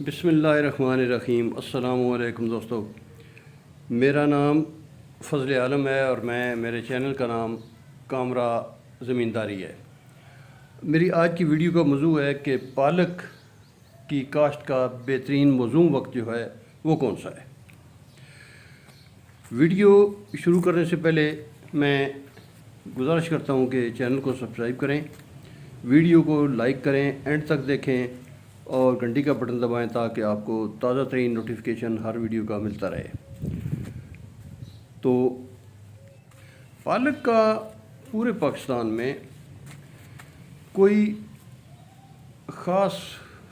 بسم اللہ الرحمن الرحیم۔ السلام علیکم دوستو، میرا نام فضل عالم ہے اور میرے چینل کا نام کامرا زمینداری ہے۔ میری آج کی ویڈیو کا موضوع ہے کہ پالک کی کاشت کا بہترین موزوں وقت جو ہے وہ کون سا ہے۔ ویڈیو شروع کرنے سے پہلے میں گزارش کرتا ہوں کہ چینل کو سبسکرائب کریں، ویڈیو کو لائک کریں، اینڈ تک دیکھیں اور گھنٹی کا بٹن دبائیں تاکہ آپ کو تازہ ترین نوٹیفیکیشن ہر ویڈیو کا ملتا رہے۔ تو پالک کا پورے پاکستان میں کوئی خاص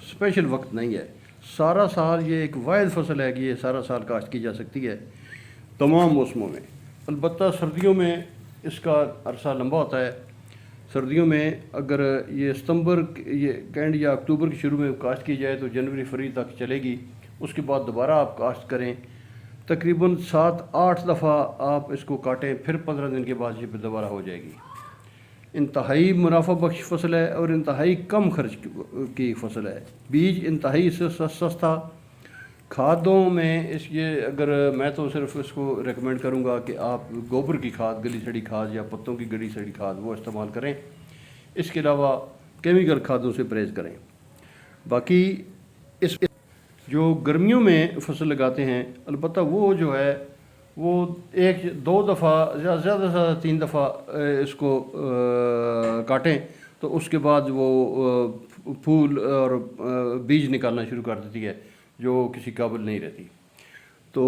اسپیشل وقت نہیں ہے، سارا سال یہ ایک واحد فصل ہے کہ یہ سارا سال کاشت کی جا سکتی ہے تمام موسموں میں۔ البتہ سردیوں میں اس کا عرصہ لمبا ہوتا ہے۔ سردیوں میں اگر یہ ستمبر یہ اینڈ یا اکتوبر کے شروع میں کاشت کی جائے تو جنوری فروری تک چلے گی، اس کے بعد دوبارہ آپ کاشت کریں، تقریباً 7-8 دفعہ آپ اس کو کاٹیں، پھر 15 دن کے بعد یہ پھر دوبارہ ہو جائے گی۔ انتہائی منافع بخش فصل ہے اور انتہائی کم خرچ کی فصل ہے۔ بیج انتہائی سستا، کھادوں میں اگر میں تو صرف اس کو ریکمینڈ کروں گا کہ آپ گوبر کی کھاد، گلی سڑی کھاد یا پتوں کی گلی سڑی کھاد وہ استعمال کریں، اس کے علاوہ کیمیکل کھادوں سے پرہیز کریں۔ باقی اس جو گرمیوں میں فصل لگاتے ہیں، البتہ وہ جو ہے وہ 1-2 دفعہ زیادہ سے زیادہ 3 دفعہ اس کو کاٹیں تو اس کے بعد وہ پھول اور بیج نکالنا شروع کر دیتی ہے جو کسی قابل نہیں رہتی۔ تو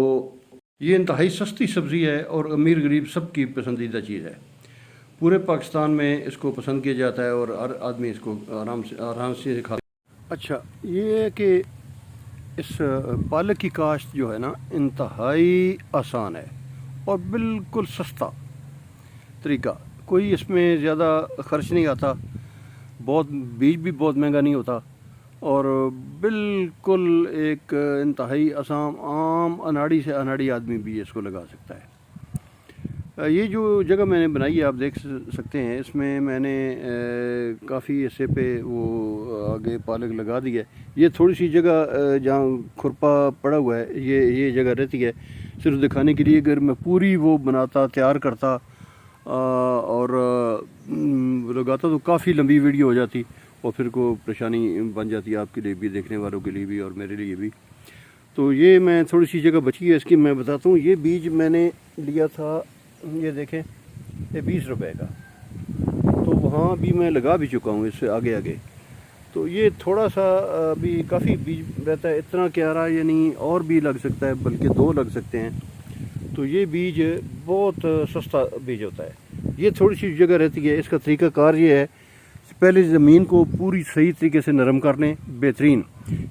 یہ انتہائی سستی سبزی ہے اور امیر غریب سب کی پسندیدہ چیز ہے۔ پورے پاکستان میں اس کو پسند کیا جاتا ہے اور ہر آدمی اس کو آرام سے کھاتا ہے۔ اچھا، یہ ہے کہ اس پالک کی کاشت جو ہے نا انتہائی آسان ہے اور بالکل سستا طریقہ، کوئی اس میں زیادہ خرچ نہیں آتا، بیج بھی بہت مہنگا نہیں ہوتا اور بالکل ایک انتہائی آسان عام اناڑی سے اناڑی آدمی بھی اس کو لگا سکتا ہے۔ یہ جو جگہ میں نے بنائی ہے آپ دیکھ سکتے ہیں، اس میں نے کافی حصے پہ وہ آگے پالک لگا دی ہے۔ یہ تھوڑی سی جگہ جہاں کھرپا پڑا ہوا ہے یہ جگہ رہتی ہے صرف دکھانے کے لیے۔ اگر میں پوری وہ بناتا، تیار کرتا اور لگاتا تو کافی لمبی ویڈیو ہو جاتی اور پھر کو پریشانی بن جاتی ہے آپ کے لیے بھی، دیکھنے والوں کے لیے بھی اور میرے لیے بھی۔ تو یہ میں تھوڑی سی جگہ بچی ہے اس کی میں بتاتا ہوں۔ یہ بیج میں نے لیا تھا، یہ دیکھیں، یہ 20 روپے کا، تو وہاں بھی میں لگا بھی چکا ہوں اس سے آگے۔ تو یہ تھوڑا سا بھی کافی بیج رہتا ہے، اتنا کیارا یعنی اور بھی لگ سکتا ہے، بلکہ 2 لگ سکتے ہیں۔ تو یہ بیج بہت سستا بیج ہوتا ہے۔ یہ تھوڑی سی جگہ رہتی ہے۔ اس کا طریقہ کار یہ ہے، پہلے زمین کو پوری صحیح طریقے سے نرم کر لیں، بہترین۔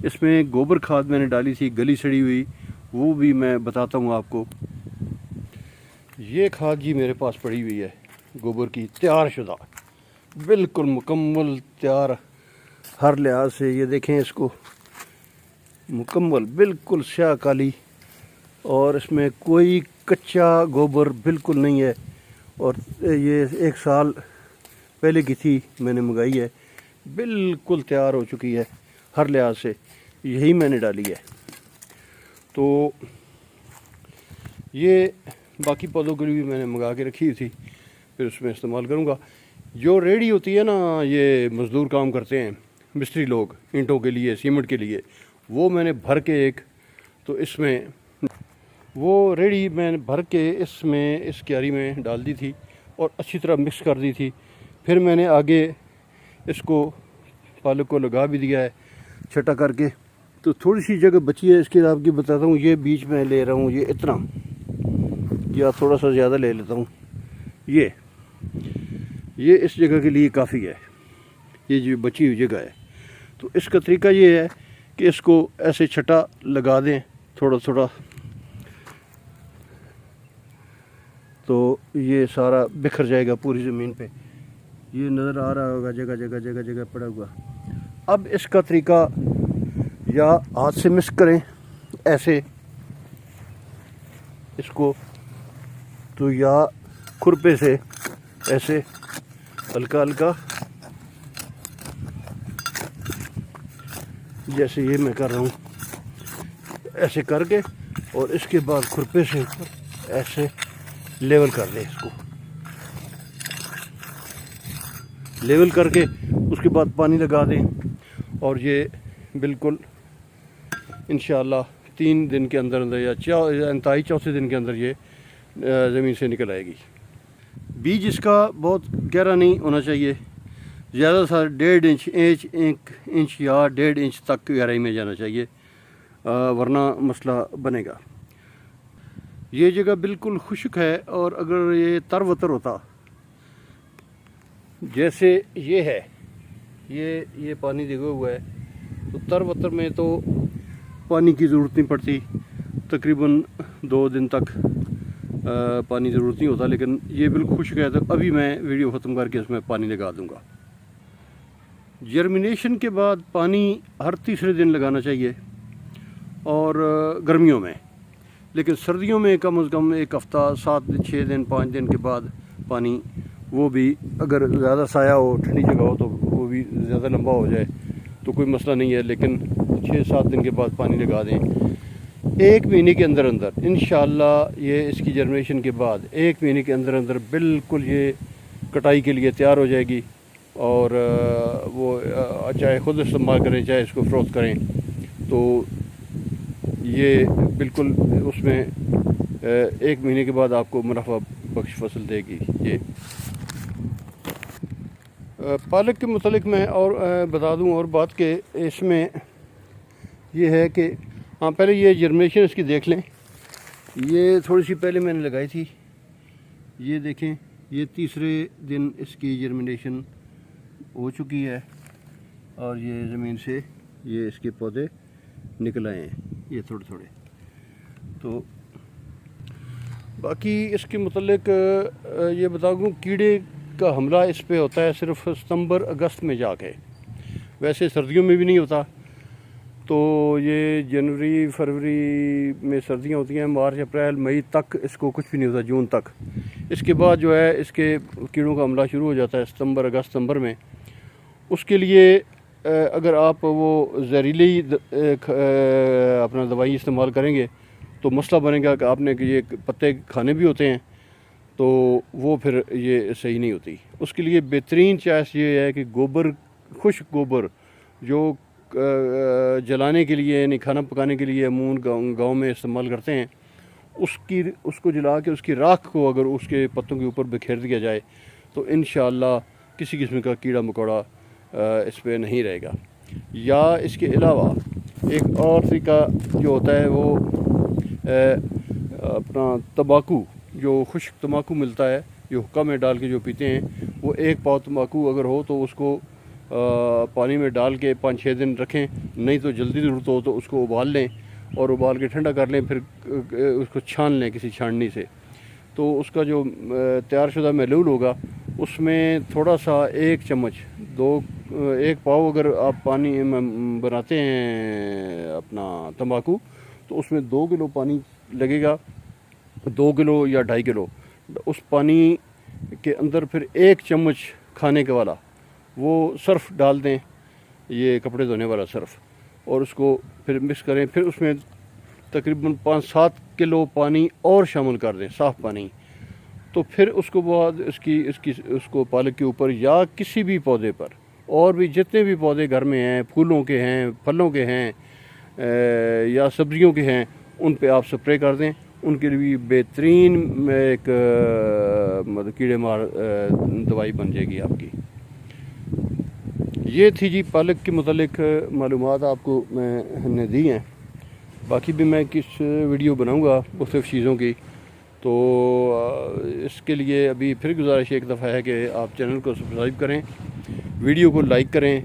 اس میں گوبر کھاد میں نے ڈالی تھی، گلی سڑی ہوئی، وہ بھی میں بتاتا ہوں آپ کو۔ یہ کھاد جی میرے پاس پڑی ہوئی ہے گوبر کی، تیار شدہ، بالکل مکمل تیار ہر لحاظ سے۔ یہ دیکھیں اس کو، مکمل بالکل سیاہ کالی، اور اس میں کوئی کچا گوبر بالکل نہیں ہے۔ اور یہ 1 سال پہلے کی تھی، میں نے منگائی ہے، بالکل تیار ہو چکی ہے ہر لحاظ سے، یہی میں نے ڈالی ہے۔ تو یہ باقی پودوں کے لیے بھی میں نے منگا کے رکھی تھی، پھر اس میں استعمال کروں گا۔ جو ریڈی ہوتی ہے نا، یہ مزدور کام کرتے ہیں مستری لوگ اینٹوں کے لیے، سیمنٹ کے لیے، وہ میں نے بھر کے تو اس میں وہ ریڈی میں نے بھر کے اس کیاری میں ڈال دی تھی اور اچھی طرح مکس کر دی تھی۔ پھر میں نے آگے اس کو پالک کو لگا بھی دیا ہے چھٹا کر کے۔ تو تھوڑی سی جگہ بچی ہے اس کے، آپ کی بتاتا ہوں۔ یہ بیچ میں لے رہا ہوں، یہ اتنا یا تھوڑا سا زیادہ لے لیتا ہوں۔ یہ اس جگہ کے لیے کافی ہے، یہ جو بچی ہوئی جگہ ہے۔ تو اس کا طریقہ یہ ہے کہ اس کو ایسے چھٹا لگا دیں تھوڑا تھوڑا، تو یہ سارا بکھر جائے گا پوری زمین پہ۔ یہ نظر آ رہا ہوگا جگہ پڑا ہوا۔ اب اس کا طریقہ یا ہاتھ سے مکس کریں ایسے اس کو، تو یا کھرپے سے ایسے ہلکا ہلکا، جیسے یہ میں کر رہا ہوں، ایسے کر کے اور اس کے بعد کھرپے سے ایسے لیول کر دیں، اس کو لیول کر کے اس کے بعد پانی لگا دیں، اور یہ بالکل انشاءاللہ 3 دن کے اندر اندر یا انتہائی چوتھے دن کے اندر یہ زمین سے نکل آئے گی۔ بیج اس کا بہت گہرا نہیں ہونا چاہیے، زیادہ سے 1.5 انچ یا 1.5 انچ تک گہرائی میں جانا چاہیے، ورنہ مسئلہ بنے گا۔ یہ جگہ بالکل خشک ہے، اور اگر یہ تر و تر ہوتا جیسے یہ ہے، یہ پانی دیکھا ہوا ہے، تو تر و تر میں تو پانی کی ضرورت نہیں پڑتی، تقریباً 2 دن تک پانی ضرورت نہیں ہوتا، لیکن یہ بالکل خشک ہے، تو ابھی میں ویڈیو ختم کر کے اس میں پانی لگا دوں گا۔ جرمینیشن کے بعد پانی ہر تیسرے دن لگانا چاہیے، اور گرمیوں میں، لیکن سردیوں میں کم از کم 1 ہفتہ 6 دن 5 دن کے بعد پانی، وہ بھی اگر زیادہ سایہ ہو، ٹھنڈی جگہ ہو تو وہ بھی زیادہ لمبا ہو جائے تو کوئی مسئلہ نہیں ہے، لیکن 6-7 دن کے بعد پانی لگا دیں۔ 1 مہینے کے اندر اندر انشاءاللہ یہ اس کی جرمینیشن کے بعد 1 مہینے کے اندر اندر بالکل یہ کٹائی کے لیے تیار ہو جائے گی، اور وہ چاہے خود استعمال کریں چاہے اس کو فروخت کریں، تو یہ بالکل اس میں 1 مہینے کے بعد آپ کو منافع بخش فصل دے گی۔ یہ پالک کے متعلق میں اور بتا دوں اور بات کہ اس میں یہ ہے کہ پہلے یہ جرمینیشن اس کی دیکھ لیں، یہ تھوڑی سی پہلے میں نے لگائی تھی، یہ دیکھیں، یہ تیسرے دن اس کی جرمینیشن ہو چکی ہے، اور یہ زمین سے یہ اس کے پودے نکل آئے ہیں، یہ تھوڑے تھوڑے۔ تو باقی اس کے متعلق یہ بتا دوں، کیڑے کا حملہ اس پہ ہوتا ہے صرف ستمبر اگست میں جا کے، ویسے سردیوں میں بھی نہیں ہوتا۔ تو یہ جنوری فروری میں سردیاں ہوتی ہیں، مارچ اپریل مئی تک اس کو کچھ بھی نہیں ہوتا، جون تک۔ اس کے بعد جو ہے اس کے کیڑوں کا حملہ شروع ہو جاتا ہے ستمبر اگست ستمبر میں۔ اس کے لیے اگر آپ وہ زہریلی اپنا دوائی استعمال کریں گے تو مسئلہ بنے گا کہ آپ نے کہ یہ پتے کھانے بھی ہوتے ہیں، تو وہ پھر یہ صحیح نہیں ہوتی۔ اس کے لیے بہترین چوائس یہ ہے کہ گوبر، خشک گوبر جو جلانے کے لیے یعنی کھانا پکانے کے لیے عموماً گاؤں میں استعمال کرتے ہیں، اس کو جلا کے اس کی راکھ کو اگر اس کے پتوں کے اوپر بکھیر دیا جائے تو انشاءاللہ کسی قسم کا کیڑا مکوڑا اس پہ نہیں رہے گا۔ یا اس کے علاوہ ایک اور طریقہ جو ہوتا ہے وہ اپنا تمباکو، جو خشک تمباکو ملتا ہے جو حقہ میں ڈال کے جو پیتے ہیں، وہ 1 پاؤ تمباکو اگر ہو تو اس کو پانی میں ڈال کے 5-6 دن رکھیں، نہیں تو جلدی ضرورت ہو تو اس کو ابال لیں، اور ابال کے ٹھنڈا کر لیں، پھر اس کو چھان لیں کسی چھاننی سے، تو اس کا جو تیار شدہ محلول ہوگا اس میں تھوڑا سا 1 چمچ 1 پاؤ اگر آپ پانی بناتے ہیں اپنا تمباکو، تو اس میں 2 کلو پانی لگے گا، 2 کلو یا 2.5 کلو۔ اس پانی کے اندر پھر 1 چمچ کھانے کا والا وہ سرف ڈال دیں، یہ کپڑے دھونے والا سرف، اور اس کو پھر مکس کریں، پھر اس میں تقریباً 5-7 کلو پانی اور شامل کر دیں، صاف پانی۔ تو پھر اس کو بعد اس کو پالک کے اوپر یا کسی بھی پودے پر، اور بھی جتنے بھی پودے گھر میں ہیں، پھولوں کے ہیں، پھلوں کے ہیں، یا سبزیوں کے ہیں، ان پہ آپ سپرے کر دیں۔ ان کے لیے بہترین ایک کیڑے مار دوائی بن جائے گی آپ کی۔ یہ تھی جی پالک کے متعلق معلومات آپ کو میں نے دی ہیں، باقی بھی میں کس ویڈیو بناؤں گا مختلف چیزوں کی، تو اس کے لیے ابھی پھر گزارش ایک دفعہ ہے کہ آپ چینل کو سبسکرائب کریں، ویڈیو کو لائک کریں،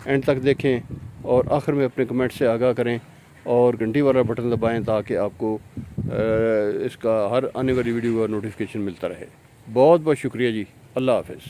اینڈ تک دیکھیں، اور آخر میں اپنے کمنٹ سے آگاہ کریں، اور گھنٹی والا بٹن دبائیں تاکہ آپ کو اس کا ہر آنے والی ویڈیو کا نوٹیفیکیشن ملتا رہے۔ بہت بہت شکریہ جی، اللہ حافظ۔